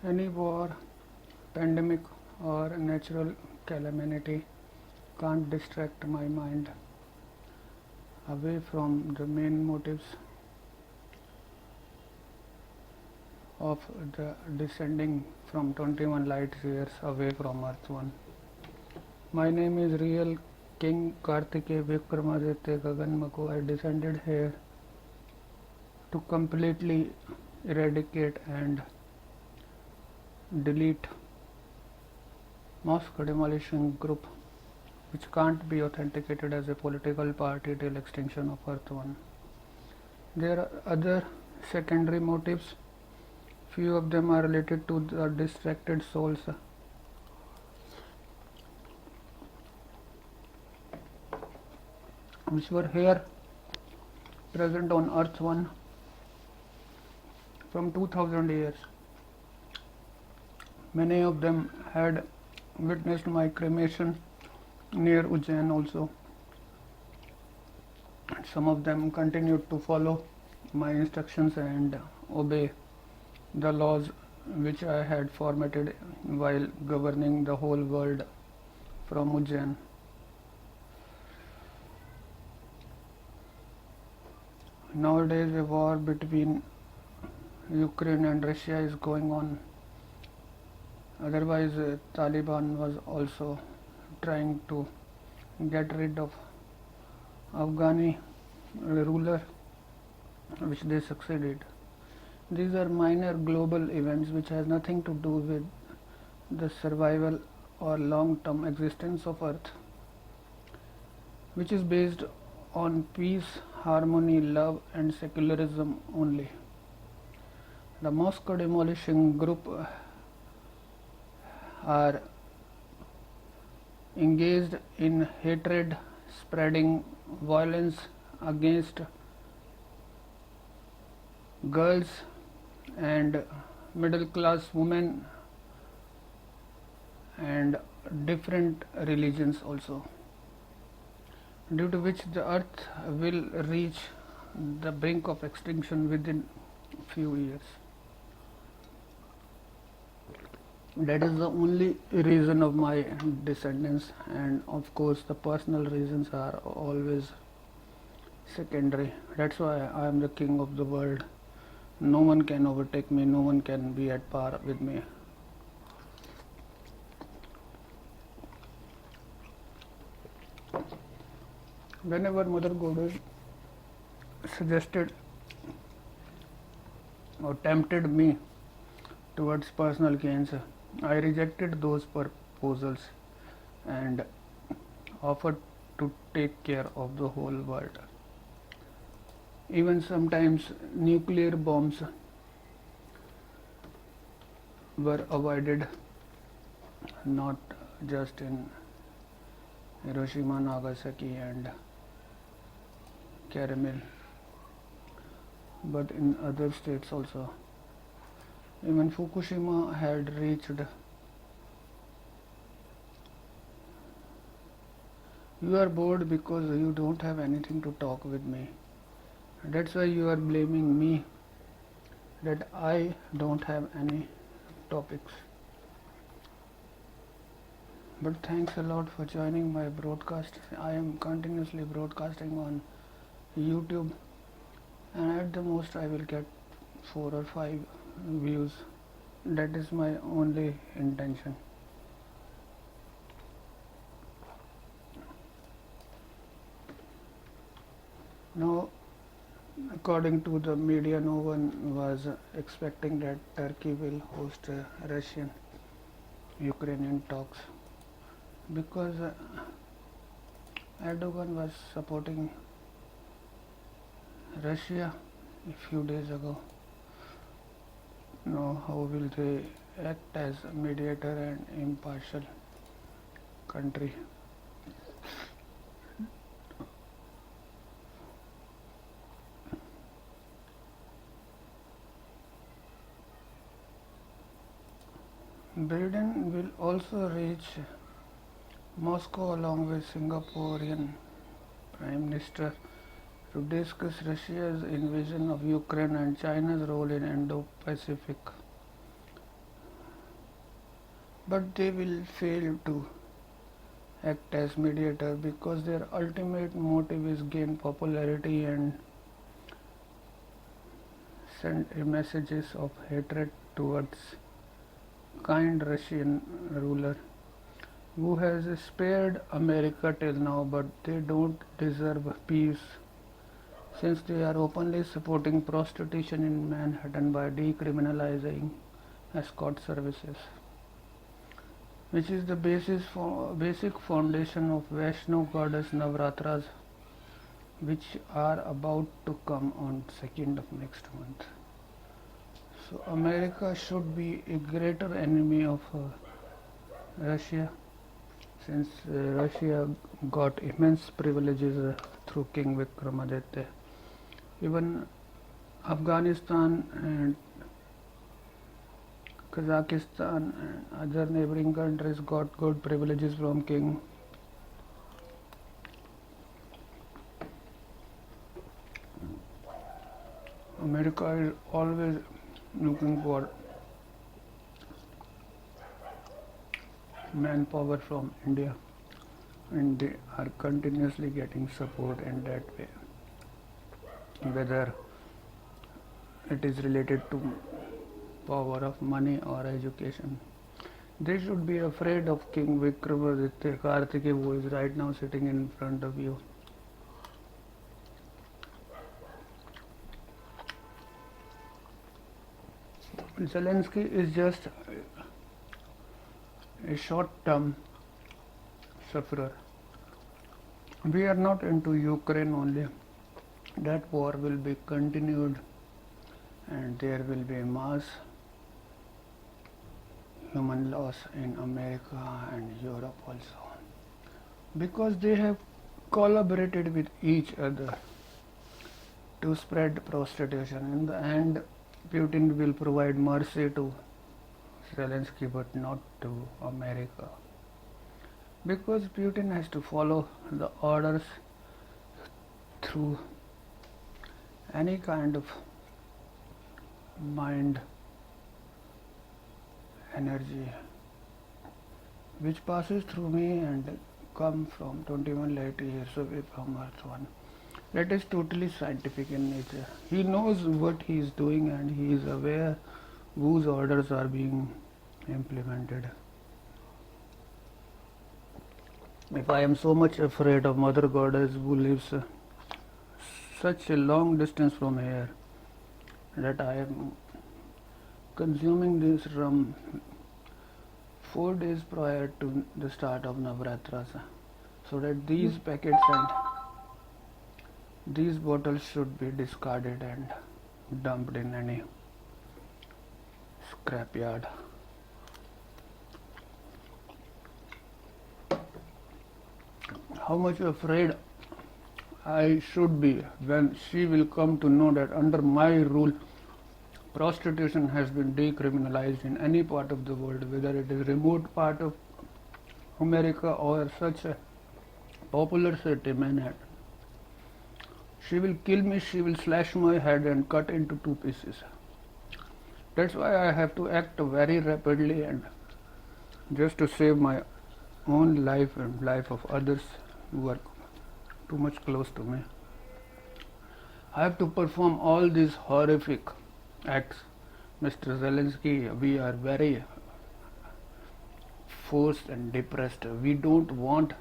Any war, pandemic, or natural calamity can't distract my mind away from the main motives of the descending from 21 light years away from Earth 1. My name is real King Kartike Vikramaditya Gaganmaku. I descended here to completely eradicate and delete mosque demolition group which can't be authenticated as a political party till extinction of Earth 1. There are other secondary motives. Few of them are related to the distracted souls which were here present on Earth 1 from 2000 years. Many of them had witnessed my cremation near Ujjain also. Some of them continued to follow my instructions and obey the laws which I had formatted while governing the whole world from Ujjain. Nowadays, a war between Ukraine and Russia is going on. Otherwise, Taliban was also trying to get rid of Afghani ruler, which they succeeded. These are minor global events which has nothing to do with the survival or long-term existence of Earth, which is based on peace, harmony, love and secularism only. The mosque demolition group are engaged in hatred, spreading violence against girls and middle class women and different religions also, due to which the earth will reach the brink of extinction within few years. That is the only reason of my descendants, and of course the personal reasons are always secondary. That's why I am the king of the world. No one can overtake me, no one can be at par with me. Whenever Mother Goddess suggested or tempted me towards personal gains, I rejected those proposals and offered to take care of the whole world. Even sometimes nuclear bombs were avoided, not just in Hiroshima, Nagasaki and Caramel, but in other states also. Even Fukushima had reached. You are bored because you don't have anything to talk with me. That's why you are blaming me that I don't have any topics. But thanks a lot for joining my broadcast. I am continuously broadcasting on YouTube, and at the most I will get 4 or 5 views. That is my only intention. Now, according to the media, no one was expecting that Turkey will host Russian-Ukrainian talks, because Erdogan was supporting Russia a few days ago. Now, how will they act as a mediator and impartial country? Biden will also reach Moscow along with Singaporean Prime Minister to discuss Russia's invasion of Ukraine and China's role in Indo-Pacific. but they will fail to act as mediator because their ultimate motive is gain popularity and send messages of hatred towards kind Russian ruler who has spared America till now, but they don't deserve peace since they are openly supporting prostitution in Manhattan by decriminalizing escort services, which is the basic foundation of Vaishno goddess Navratras, which are about to come on 2nd of next month. So America should be a greater enemy of Russia since Russia got immense privileges through King Vikramaditya. Even Afghanistan and Kazakhstan and other neighboring countries got good privileges from King. America is always looking for manpower from India, and they are continuously getting support in that way, whether it is related to power of money or education. They should be afraid of King Vikramaditya Kartikeya, who is right now sitting in front of you. Zelensky is just a short-term sufferer. We are not into Ukraine only. That war will be continued and there will be mass human loss in America and Europe also, because they have collaborated with each other to spread prostitution. In the end, Putin will provide mercy to Zelensky but not to America, because Putin has to follow the orders through any kind of mind energy which passes through me and come from 21 light years away from Earth 1. That is totally scientific in nature. He knows what he is doing and he is aware whose orders are being implemented. If I am so much afraid of Mother Goddess who lives such a long distance from here that I am consuming this rum 4 days prior to the start of Navratras, so that these packets and these bottles should be discarded and dumped in any scrapyard. How much afraid I should be when she will come to know that under my rule prostitution has been decriminalized in any part of the world, whether it is remote part of America or such a popular city, Manhattan. She will kill me, she will slash my head and cut into 2 pieces. That's why I have to act very rapidly and just to save my own life and life of others who are too much close to me. I have to perform all these horrific acts. Mr. Zelensky, we are very forced and depressed. We don't want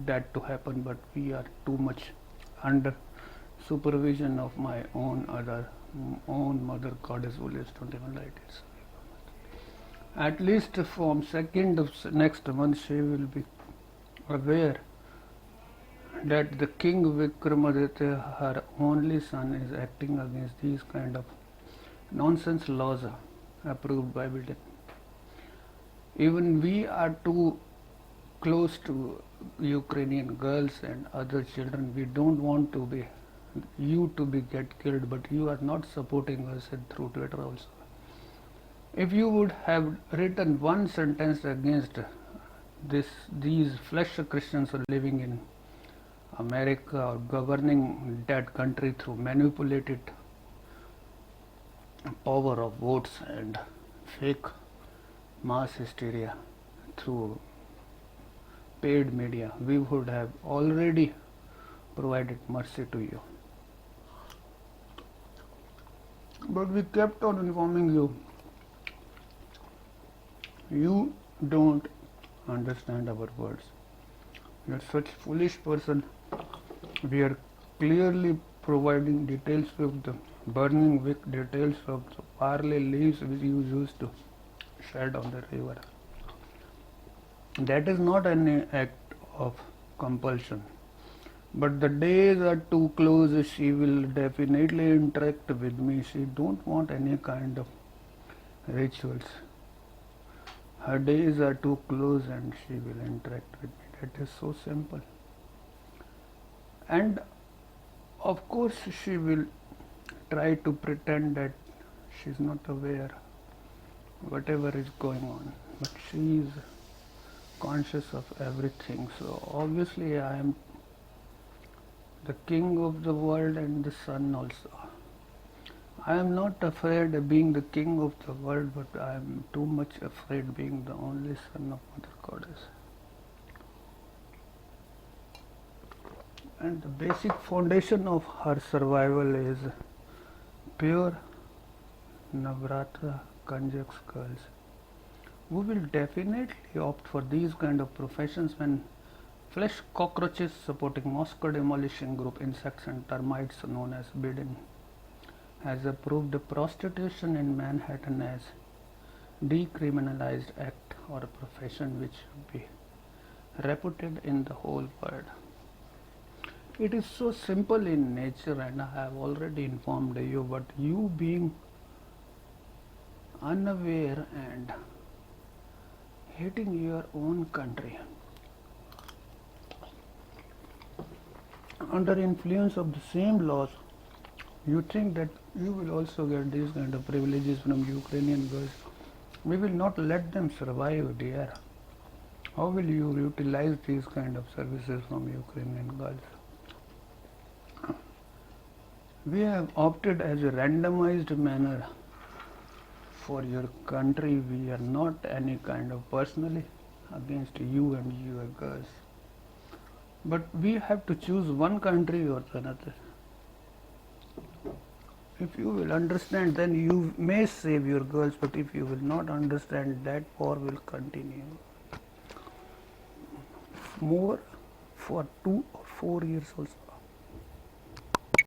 that to happen, but we are too much under supervision of my own Mother Goddess who lives 21 light years. At least from 2nd of next month she will be aware that the King Vikramaditya, her only son, is acting against these kind of nonsense laws approved by Britain. Even we are too close to Ukrainian girls and other children. We don't want to be get killed, but you are not supporting us through Twitter also. If you would have written one sentence against these flesh Christians who are living in America or governing that country through manipulated power of votes and fake mass hysteria, through paid media, we would have already provided mercy to you. But we kept on informing you, you don't understand our words. You're such foolish person. We are clearly providing details of the burning wick, details of the barley leaves which you used to shed on the river. That is not an act of compulsion. But the days are too close. She will definitely interact with me. She don't want any kind of rituals. Her days are too close and she will interact with me. That is so simple. And of course she will try to pretend that she is not aware whatever is going on. But she is conscious of everything. So obviously I am the king of the world and the sun also. I am not afraid of being the king of the world, but I am too much afraid being the only son of Mother Goddess. And the basic foundation of her survival is pure Navratra Kanjaks girls, who will definitely opt for these kind of professions when flesh cockroaches supporting Moscow demolition group insects and termites known as Bidin has approved prostitution in Manhattan as decriminalized act or a profession which should be reputed in the whole world. It is so simple in nature and I have already informed you, but you being unaware and hating your own country under influence of the same laws, you think that you will also get these kind of privileges from Ukrainian girls. We will not let them survive, dear. How will you utilize these kind of services from Ukrainian girls? We have opted as a randomized manner for your country. We are not any kind of personally against you and your girls. But we have to choose one country or another. If you will understand, then you may save your girls, but if you will not understand, that war will continue more for 2 or 4 years also.